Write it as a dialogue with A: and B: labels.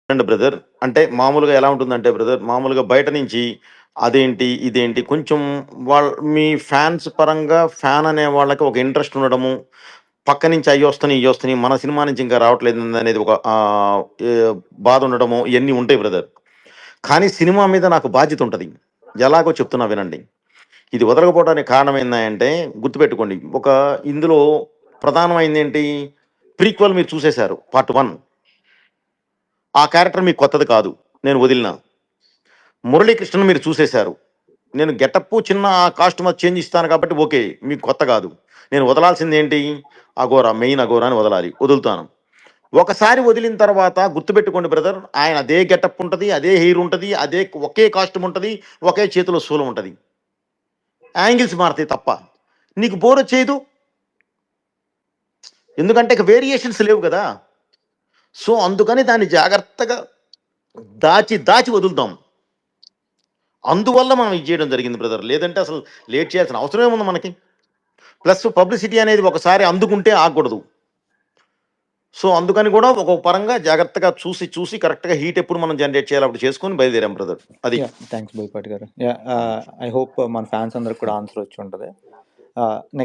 A: అండి బ్రదర్. అంటే మామూలుగా ఎలా ఉంటుందంటే బ్రదర్, మామూలుగా బయట నుంచి అదేంటి, ఇదేంటి కొంచెం మీ ఫ్యాన్స్ పరంగా ఫ్యాన్ అనే వాళ్ళకి ఒక ఇంట్రెస్ట్ ఉండడము, పక్క నుంచి అయ్యొస్తున్నాయి, ఇయ్యొస్తున్నాయి, మన సినిమా నుంచి ఇంకా రావట్లేదనేది ఒక ఏ బాధ ఉండడము ఇయన్నీ ఉంటాయి బ్రదర్. కానీ సినిమా మీద నాకు బాధ్యత ఉంటది. ఎలాగో చెప్తున్నా వినండి. ఇది వదలకపోవడానికి కారణం ఏందంటే గుర్తుపెట్టుకోండి. ఇందులో ప్రధానమైందేంటి, ప్రీక్వెల్ మీరు చూసేసారు పార్ట్ 1. ఆ క్యారెక్టర్ మీకు కొత్తది కాదు. నేను వదిలిన. మురళీకృష్ణన్ మీరు చూసేసారు. నేను గెటప్పు చిన్న కాస్ట్యూమ్ అది చేంజ్ ఇస్తాను కాబట్టి ఓకే. మీకు కొత్త కాదు. నేను వదలాల్సిందేంటి? అఘోరా, మెయిన్ అఘోరాని వదలాలి. వదులుతాను. ఒకసారి వదిలిన తర్వాత గుర్తుపెట్టుకోండి బ్రదర్, ఆయన అదే గెటప్ ఉంటది. అదే హెయిర్ ఉంటది. ఒకే కాస్ట్యూమ్ ఉంటది. ఒకే చేతిలో శూలం ఉంటది. యాంగిల్స్ మారతాయి తప్ప. నీకు బోరొచ్చేయదు. ఎందుకంటే ఇక వేరియేషన్స్ లేవు గదా! సో, అందుకని దాన్ని జాగ్రత్తగా దాచి, దాచి వదులుతాం. అందువల్ల మనం ఇది చేయడం జరిగింది బ్రదర్. లేదంటే అసలు లేట్ చేయాల్సిన అవసరం ఏముంది మనకి? ప్లస్ పబ్లిసిటీ అనేది ఒకసారి అందుకుంటే ఆగకూడదు. సో, అందుకని గూడా ఒక పరంగా జాగ్రత్తగా చూసి, చూసి కరెక్ట్‌గా హీట్ ఎప్పుడు మనం జనరేట్ చేయాలో అప్పుడు చేసుకొని బయలుదేరాం బ్రదర్. అది.
B: థ్యాంక్స్ బోయపాటి గారు. ఐ హోప్ మన ఫ్యాన్స్ అందరికి కూడా ఆన్సర్ వచ్చి ఉంటది. నెక్స్ట్